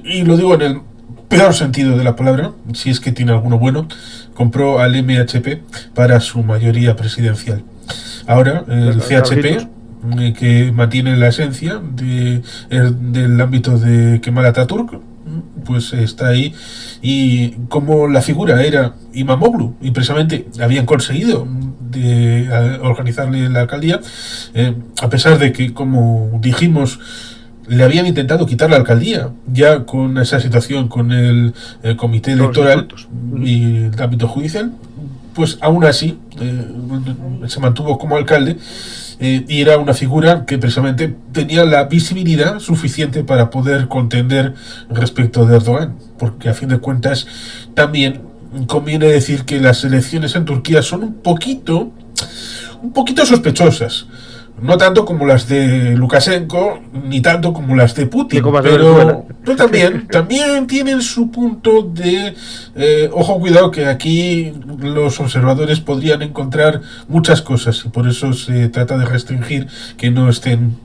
y lo digo en el peor sentido de la palabra, si es que tiene alguno bueno, compró al MHP para su mayoría presidencial. Ahora el CHP, que mantiene la esencia del ámbito de Kemal Atatürk, pues está ahí, y como la figura era Imamoglu y precisamente habían conseguido organizarle la alcaldía, a pesar de que, como dijimos, le habían intentado quitar la alcaldía ya con esa situación con el comité electoral y el ámbito judicial, pues aún así se mantuvo como alcalde. Y era una figura que precisamente tenía la visibilidad suficiente para poder contender respecto de Erdogan, porque a fin de cuentas también conviene decir que las elecciones en Turquía son un poquito sospechosas. No tanto como las de Lukashenko, ni tanto como las de Putin, pero también tienen su punto de ojo, cuidado, que aquí los observadores podrían encontrar muchas cosas, y por eso se trata de restringir que no estén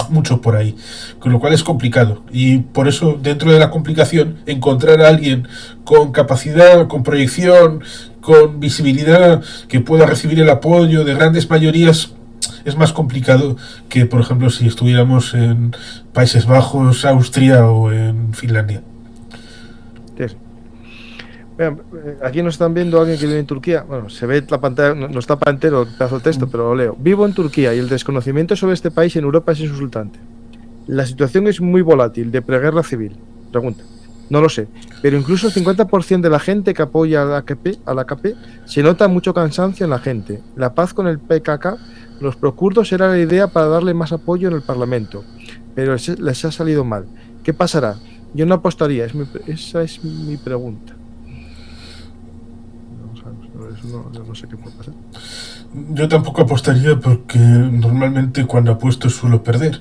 mucho por ahí, con lo cual es complicado, y por eso, dentro de la complicación, encontrar a alguien con capacidad, con proyección, con visibilidad, que pueda recibir el apoyo de grandes mayorías, es más complicado que, por ejemplo, si estuviéramos en Países Bajos, Austria o en Finlandia. Sí. Vean, aquí nos están viendo alguien que vive en Turquía. Bueno, se ve la pantalla, no está para entero el pedazo de texto, pero lo leo. Vivo en Turquía y el desconocimiento sobre este país en Europa es insultante. La situación es muy volátil, de preguerra civil. Pregunta. No lo sé, pero incluso el 50% de la gente que apoya a la AKP se nota mucho cansancio en la gente. La paz con el PKK Los prokurdos era la idea para darle más apoyo en el Parlamento, pero les ha salido mal. ¿Qué pasará? Yo no apostaría, esa es mi pregunta. Yo no sé qué puede pasar. Yo tampoco apostaría porque normalmente cuando apuesto suelo perder.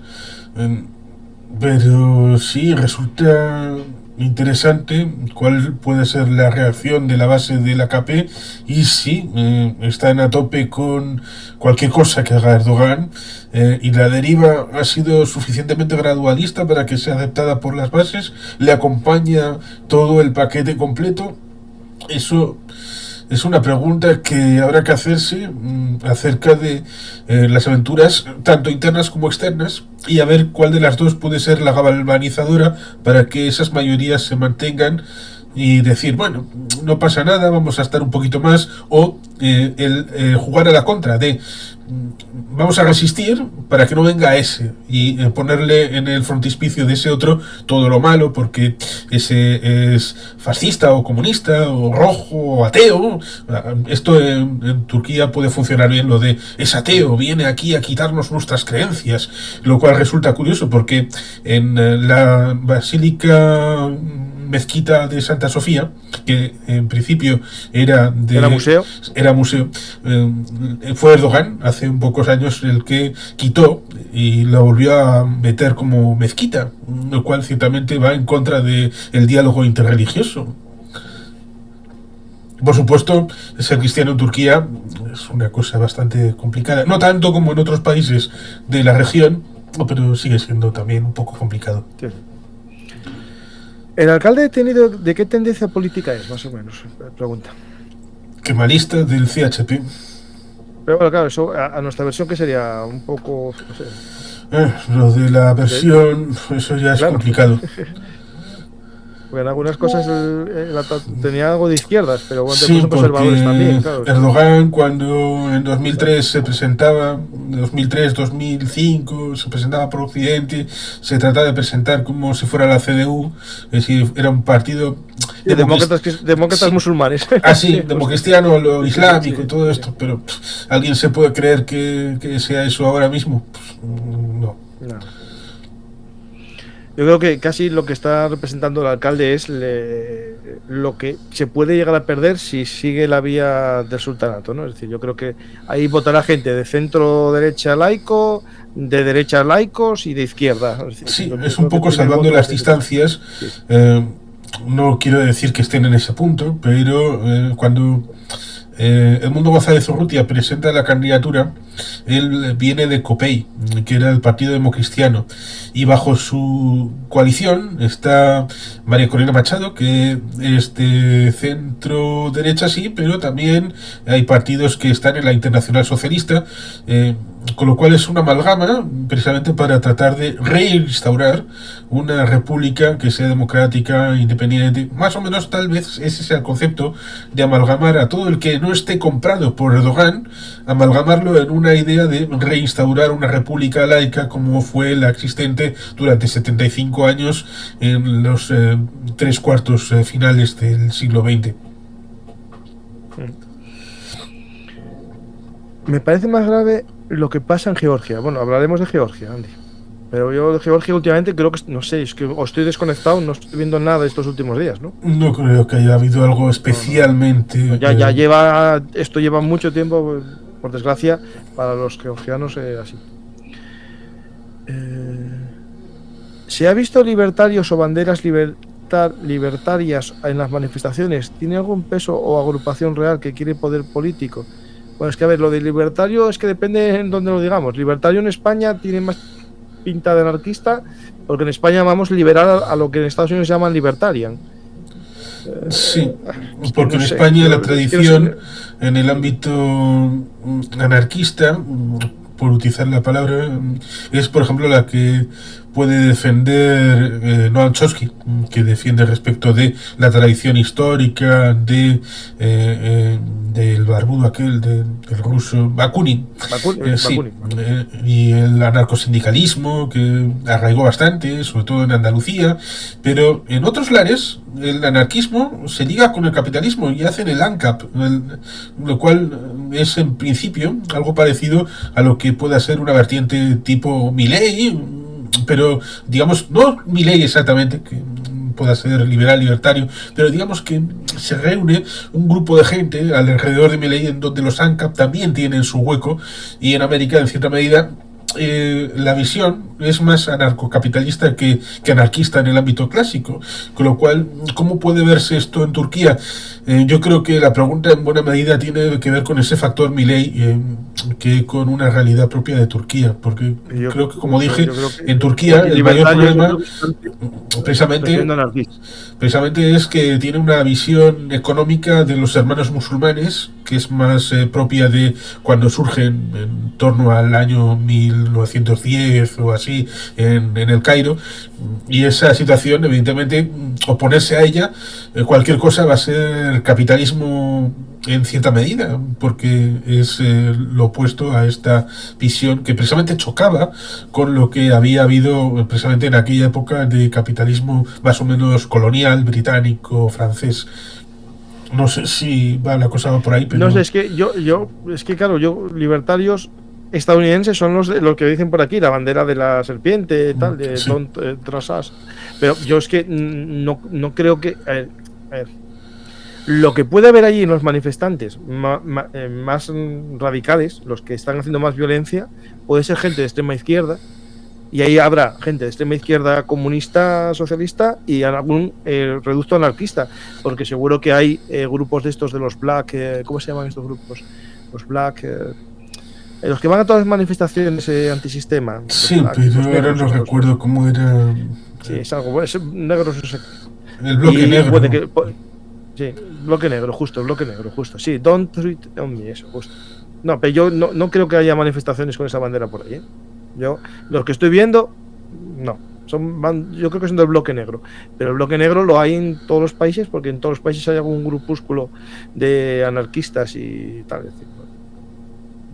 Pero sí, resulta interesante cuál puede ser la reacción de la base del AKP y sí, están a tope con cualquier cosa que haga Erdogan y la deriva ha sido suficientemente gradualista para que sea aceptada por las bases, le acompaña todo el paquete completo. Eso es una pregunta que habrá que hacerse acerca de las aventuras tanto internas como externas y a ver cuál de las dos puede ser la galvanizadora para que esas mayorías se mantengan y decir, bueno, no pasa nada, vamos a estar un poquito más, o jugar a la contra de vamos a resistir para que no venga ese y ponerle en el frontispicio de ese otro todo lo malo porque ese es fascista o comunista o rojo o ateo. Esto en Turquía puede funcionar bien, lo de es ateo, viene aquí a quitarnos nuestras creencias, lo cual resulta curioso porque en la basílica mezquita de Santa Sofía, que en principio era museo, fue Erdogan hace un pocos años el que quitó y la volvió a meter como mezquita, lo cual ciertamente va en contra del diálogo interreligioso. Por supuesto, ser cristiano en Turquía es una cosa bastante complicada, no tanto como en otros países de la región, pero sigue siendo también un poco complicado. Sí. ¿El alcalde detenido de qué tendencia política es, más o menos? Pregunta. Kemalista del CHP. Pero bueno, claro, eso a nuestra versión que sería un poco... No sé. Lo de la versión, eso ya es complicado. Porque en algunas cosas tenía algo de izquierdas, pero bueno, sí, son conservadores también. Claro. Erdogan, cuando en 2003 se presentaba, 2003-2005, se presentaba por Occidente, se trataba de presentar como si fuera la CDU, es decir, era un partido de demócratas musulmanes. Sí, democristiano, lo islámico y todo esto, pero ¿alguien se puede creer que sea eso ahora mismo? No. Yo creo que casi lo que está representando el alcalde es lo que se puede llegar a perder si sigue la vía del sultanato, ¿no? Es decir, yo creo que ahí votará gente de centro derecha laico, de derecha laicos y de izquierda. Es decir, sí, es un poco salvando las distancias. Sí. No quiero decir que estén en ese punto, pero cuando Edmundo González Urrutia presenta la candidatura, él viene de COPEI, que era el Partido Democristiano, y bajo su coalición está María Corina Machado, que es de centro derecha, sí, pero también hay partidos que están en la Internacional Socialista, con lo cual es una amalgama precisamente para tratar de reinstaurar una república que sea democrática, independiente, más o menos. Tal vez ese sea el concepto de amalgamar a todo el que no esté comprado por Erdogan, amalgamarlo en una idea de reinstaurar una república laica como fue la existente durante 75 años en los 3/4 finales del siglo XX. Me parece más grave lo que pasa en Georgia. Bueno, hablaremos de Georgia, Andy. Pero yo de Georgia últimamente creo que, no sé, es que o estoy desconectado, no estoy viendo nada estos últimos días, ¿no? No creo que haya habido algo especialmente... No. Esto lleva mucho tiempo, por desgracia, para los georgianos así. ¿Se ha visto libertarios o banderas libertarias en las manifestaciones? ¿Tiene algún peso o agrupación real que quiere poder político? Bueno, es que a ver, lo de libertario es que depende en dónde lo digamos. Libertario en España tiene más pinta de anarquista, porque en España llamamos liberal a lo que en Estados Unidos llaman libertarian. Sí, porque en España la tradición en el ámbito anarquista, por utilizar la palabra, es por ejemplo la que puede defender Noam Chomsky, que defiende respecto de la tradición histórica del barbudo aquel, del ruso Bakunin, y el anarcosindicalismo, que arraigó bastante, sobre todo en Andalucía, pero en otros lares el anarquismo se liga con el capitalismo y hacen el ANCAP, lo cual es en principio algo parecido a lo que pueda ser una vertiente tipo Milei, pero digamos, no Milei exactamente, que pueda ser liberal, libertario, pero digamos que se reúne un grupo de gente alrededor de Milei en donde los ANCAP también tienen su hueco, y en América, en cierta medida, la visión es más anarcocapitalista que anarquista en el ámbito clásico, con lo cual, ¿cómo puede verse esto en Turquía? Yo creo que la pregunta en buena medida tiene que ver con ese factor Milei, que con una realidad propia de Turquía, porque creo que, como dije, en Turquía el mayor problema precisamente es que tiene una visión económica de los hermanos musulmanes que es más propia de cuando surgen en torno al año 1910 o así en el Cairo, y esa situación, evidentemente, oponerse a ella, cualquier cosa va a ser capitalismo en cierta medida, porque es lo opuesto a esta visión que precisamente chocaba con lo que había habido precisamente en aquella época de capitalismo más o menos colonial, británico, francés. No sé si va la cosa por ahí, pero... No sé, es que claro, libertarios estadounidenses son los que dicen por aquí la bandera de la serpiente, tal, de sí. Don't Trust Us. Pero yo es que no creo que... A ver, lo que puede haber allí en los manifestantes más radicales, los que están haciendo más violencia, puede ser gente de extrema izquierda, y ahí habrá gente de extrema izquierda comunista, socialista, y algún reducto anarquista, porque seguro que hay grupos de estos de los Black, ¿cómo se llaman estos grupos? Los Black, los que van a todas las manifestaciones antisistema. Sí, Black, pero ahora no recuerdo cómo era. Sí, es algo, es negros. El bloque negro. Puede que, sí, bloque negro, justo. Sí, Don't Treat on Me, eso, justo. No, pero yo no creo que haya manifestaciones con esa bandera por ahí, ¿eh? Yo, los que estoy viendo, no. Yo creo que son del bloque negro. Pero el bloque negro lo hay en todos los países, porque en todos los países hay algún grupúsculo de anarquistas y tal. Es decir,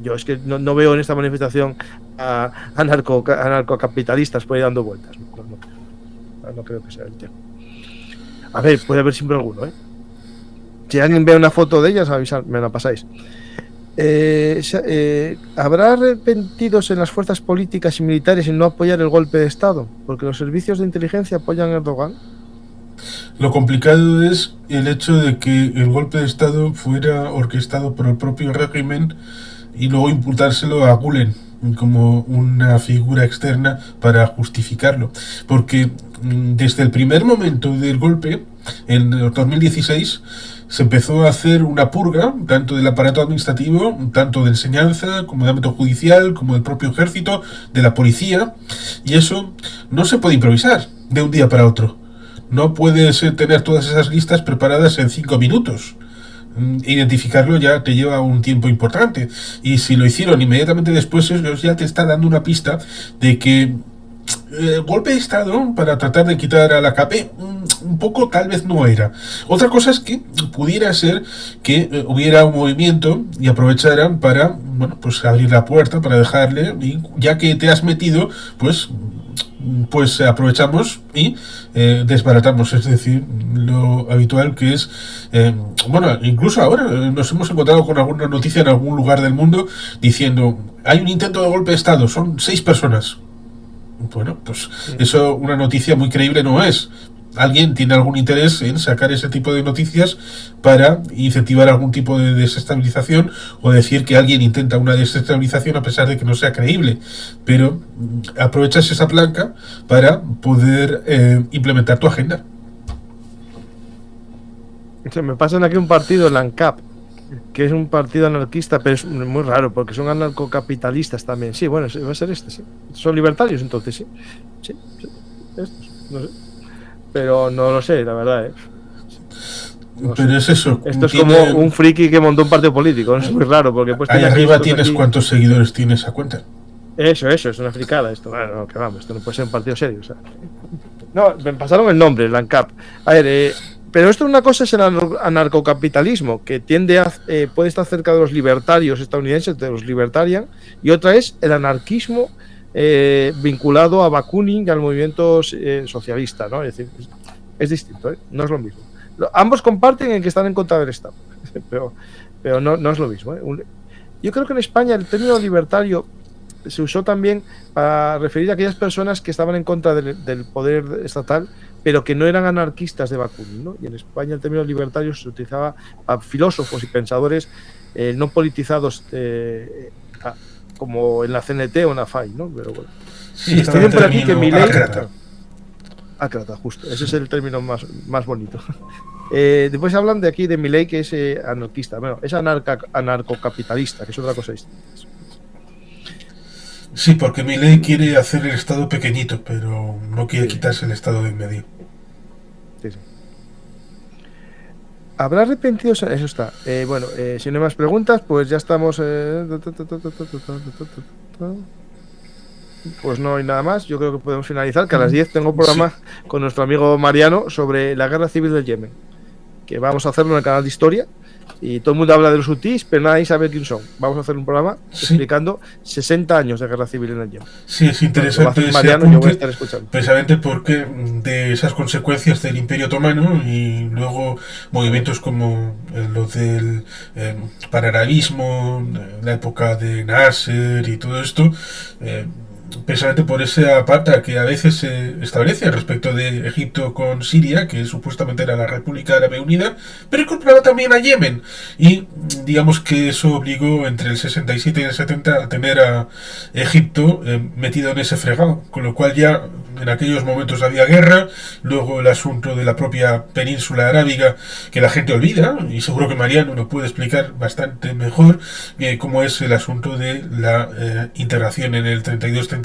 yo es que no veo en esta manifestación a anarcocapitalistas por ahí dando vueltas. No creo que sea el tema. A ver, puede haber siempre alguno, ¿eh? Si alguien ve una foto de ellas, avisad, me la pasáis. ¿Habrá arrepentidos en las fuerzas políticas y militares en no apoyar el golpe de Estado? Porque los servicios de inteligencia apoyan a Erdogan. Lo complicado es el hecho de que el golpe de Estado fuera orquestado por el propio régimen y luego imputárselo a Gülen como una figura externa para justificarlo. Porque desde el primer momento del golpe, en 2016, se empezó a hacer una purga, tanto del aparato administrativo, tanto de enseñanza, como de ámbito judicial, como del propio ejército, de la policía, y eso no se puede improvisar de un día para otro. No puedes tener todas esas listas preparadas en 5 minutos. Identificarlo ya te lleva un tiempo importante, y si lo hicieron inmediatamente después, eso ya te está dando una pista de que golpe de Estado para tratar de quitar a la AKP un poco tal vez no era. Otra cosa es que pudiera ser que hubiera un movimiento y aprovecharan para, bueno, pues abrir la puerta para dejarle, y ya que te has metido, pues aprovechamos y desbaratamos, es decir, lo habitual que es, bueno, incluso ahora nos hemos encontrado con alguna noticia en algún lugar del mundo diciendo, hay un intento de golpe de Estado, son 6 personas. Bueno, pues eso una noticia muy creíble no es. Alguien tiene algún interés en sacar ese tipo de noticias para incentivar algún tipo de desestabilización, o decir que alguien intenta una desestabilización a pesar de que no sea creíble, pero aprovechas esa palanca para poder implementar tu agenda. Me pasan aquí un partido, el ANCAP, que es un partido anarquista, pero es muy raro porque son anarcocapitalistas también. Sí, bueno, va a ser sí. Son libertarios, entonces, sí. Estos, no sé. Pero no lo sé, la verdad, ¿eh? No pero sé. Es eso. Esto es como un friki que montó un partido político, ¿no? Es muy raro porque pues ahí arriba tienes aquí... ¿Cuántos seguidores tiene esa cuenta? Eso, es una fricada esto. Bueno, no, que vamos, esto no puede ser un partido serio. O sea. No, me pasaron el nombre, el ANCAP. A ver, pero esto una cosa es el anarcocapitalismo, que puede estar cerca de los libertarios estadounidenses, de los libertarian, y otra es el anarquismo vinculado a Bakunin y al movimiento socialista, ¿no? Es decir, es distinto, no es lo mismo. Ambos comparten en que están en contra del Estado, pero no es lo mismo. Yo creo que en España el término libertario se usó también para referir a aquellas personas que estaban en contra del poder estatal, pero que no eran anarquistas de Bakunin, ¿no? Y en España el término libertario se utilizaba a filósofos y pensadores no politizados como en la CNT o en la FAI, ¿no? Pero bueno. Sí, está bien por aquí que Milei... Ácrata, justo. Ese es el término más bonito. Después hablan de aquí de Milei, que es anarquista. Bueno, es anarcocapitalista, que es otra cosa distinta. Sí, porque Milei quiere hacer el Estado pequeñito, pero no quiere quitarse el Estado de en medio. Sí. ¿Habrá arrepentidos? Eso está. Bueno, si no hay más preguntas, pues ya estamos... Pues no hay nada más. Yo creo que podemos finalizar, que a las 10 tengo un programa con nuestro amigo Mariano sobre la guerra civil del Yemen, que vamos a hacerlo en el canal de Historia. Y todo el mundo habla de los hutíes, pero nadie sabe quién son. Vamos a hacer un programa explicando 60 años de guerra civil en el Yemen. Sí, es interesante ese Mariano, apunte, yo voy a estar escuchando. precisamente porque de esas consecuencias del Imperio Otomano y luego movimientos como los del panarabismo, la época de Nasser y todo esto, precisamente por esa pata que a veces se establece respecto de Egipto con Siria, que supuestamente era la República Árabe Unida, pero incorporaba también a Yemen, y digamos que eso obligó entre el 67 y el 70 a tener a Egipto metido en ese fregado, con lo cual ya en aquellos momentos había guerra. Luego el asunto de la propia península arábiga, que la gente olvida, y seguro que Mariano lo puede explicar bastante mejor, cómo es el asunto de la integración en el 32-33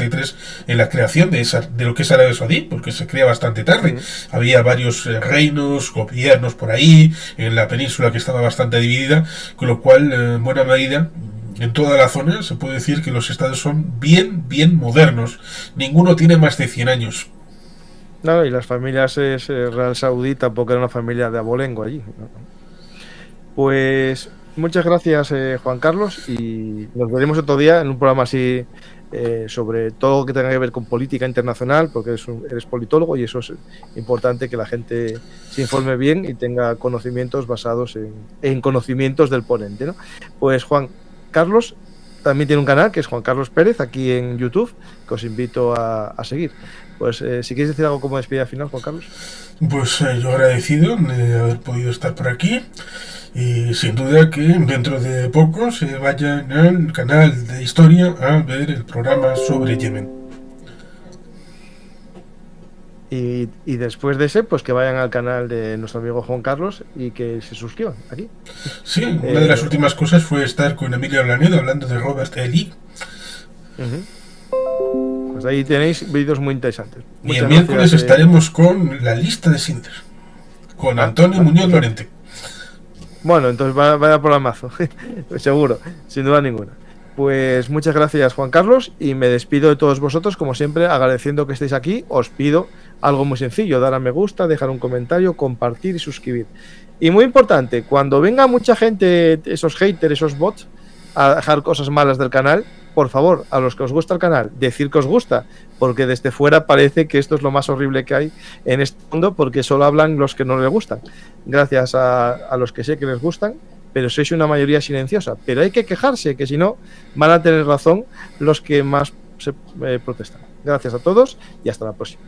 en la creación de lo que es Arabia Saudí, porque se crea bastante tarde. Había varios reinos, gobiernos por ahí, en la península, que estaba bastante dividida, con lo cual, en buena medida, en toda la zona se puede decir que los estados son bien modernos. Ninguno tiene más de 100 años. No, y las familias Real Saudí tampoco era una familia de abolengo allí. Pues muchas gracias, Juan Carlos, y nos veremos otro día en un programa así sobre todo lo que tenga que ver con política internacional, porque eres politólogo y eso es importante, que la gente se informe bien y tenga conocimientos basados en conocimientos del ponente, ¿no? Pues Juan Carlos también tiene un canal que es Juan Carlos Pérez aquí en YouTube, que os invito a seguir. Pues si quieres decir algo como despedida final, Juan Carlos. Pues yo agradecido de haber podido estar por aquí, y sin duda que dentro de poco se vayan al canal de Historia a ver el programa sobre Yemen. Y después de ese, pues que vayan al canal de nuestro amigo Juan Carlos y que se suscriban aquí. Sí, una de las últimas cosas fue estar con Emilio Blanedo hablando de Robert E. Lee. Pues ahí tenéis vídeos muy interesantes. Y el miércoles estaremos con la lista de Schindler, con Antonio Muñoz Lorente. Bueno, entonces vaya por la mazo, seguro, sin duda ninguna. Pues muchas gracias, Juan Carlos, y me despido de todos vosotros, como siempre, agradeciendo que estéis aquí. Os pido algo muy sencillo: dar a me gusta, dejar un comentario, compartir y suscribir. Y muy importante, cuando venga mucha gente, esos haters, esos bots, a dejar cosas malas del canal, por favor, a los que os gusta el canal, decir que os gusta, porque desde fuera parece que esto es lo más horrible que hay en este mundo, porque solo hablan los que no les gustan. Gracias a los que sé que les gustan, pero sois una mayoría silenciosa. Pero hay que quejarse, que si no, van a tener razón los que más se protestan. Gracias a todos y hasta la próxima.